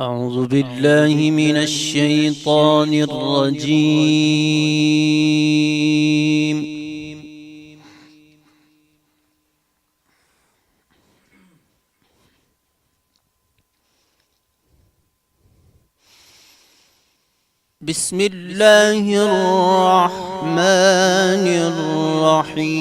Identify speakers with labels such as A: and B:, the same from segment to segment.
A: أعوذ بالله من الشيطان الرجيم. بسم الله الرحمن الرحيم.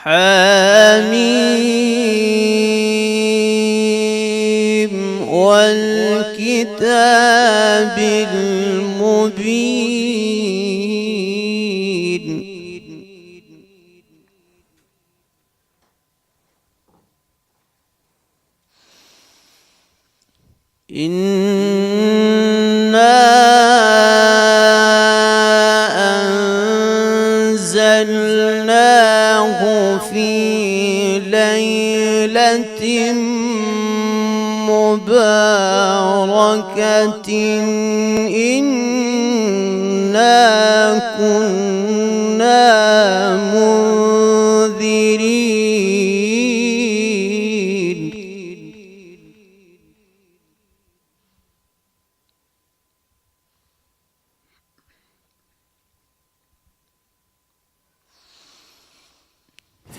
A: حميم والكتاب المبين. إنا أنزلناه في ليلة مباركة إنا كنا منذرين.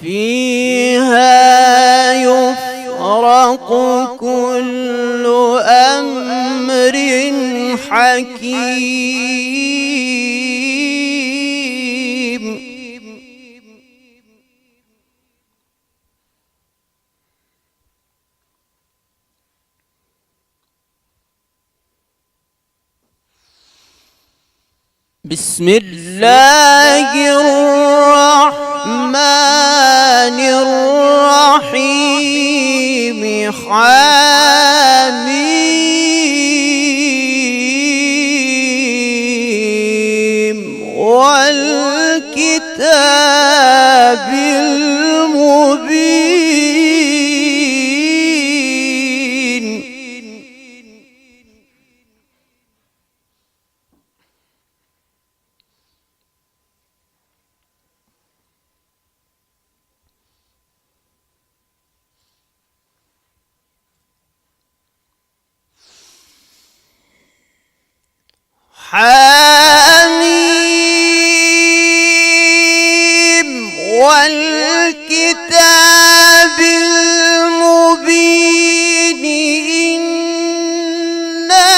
A: فيها يفرق كل أمر حكيم. بسم الله الرحمن الرحيم. حميم والكتاب المبين. حميم والكتاب المبين. إنا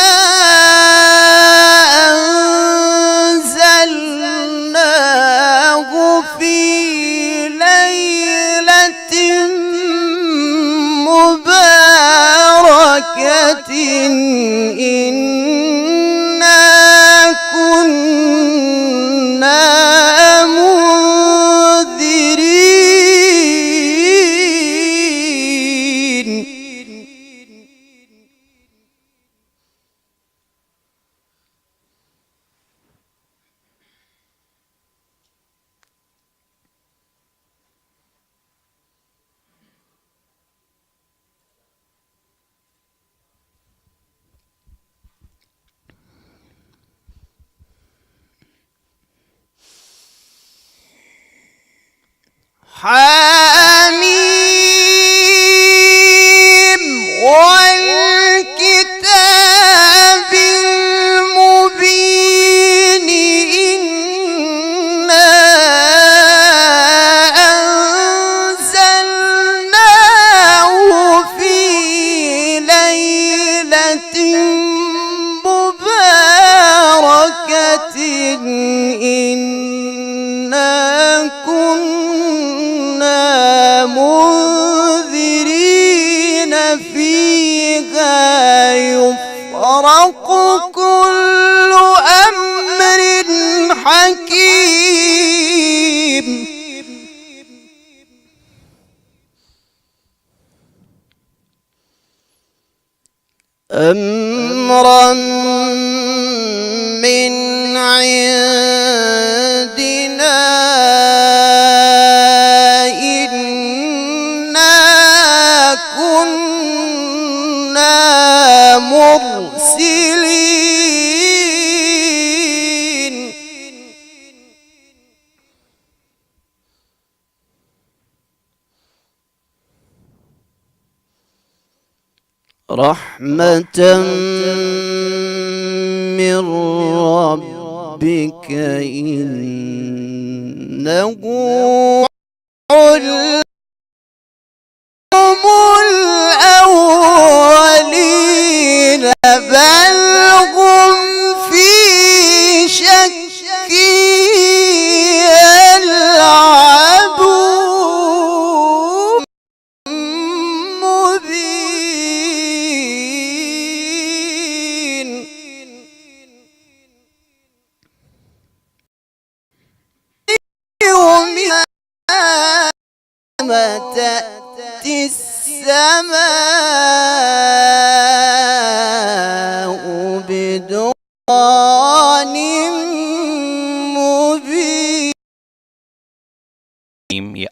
A: أنزلناه في ليلة مباركة إنا كنا منذرين. حميم والكتاب المبين. إنا أنزلناه في ليلة مباركة إنا كنا منذرين. فيها يفرق كل أمر حكيم. أمرا من عندنا إنا كنا مرسلين. رحمة من ربك إنه علم الأولين بل هم في شك يلعبون مبين يوم تأتي السماء بدخان مبين.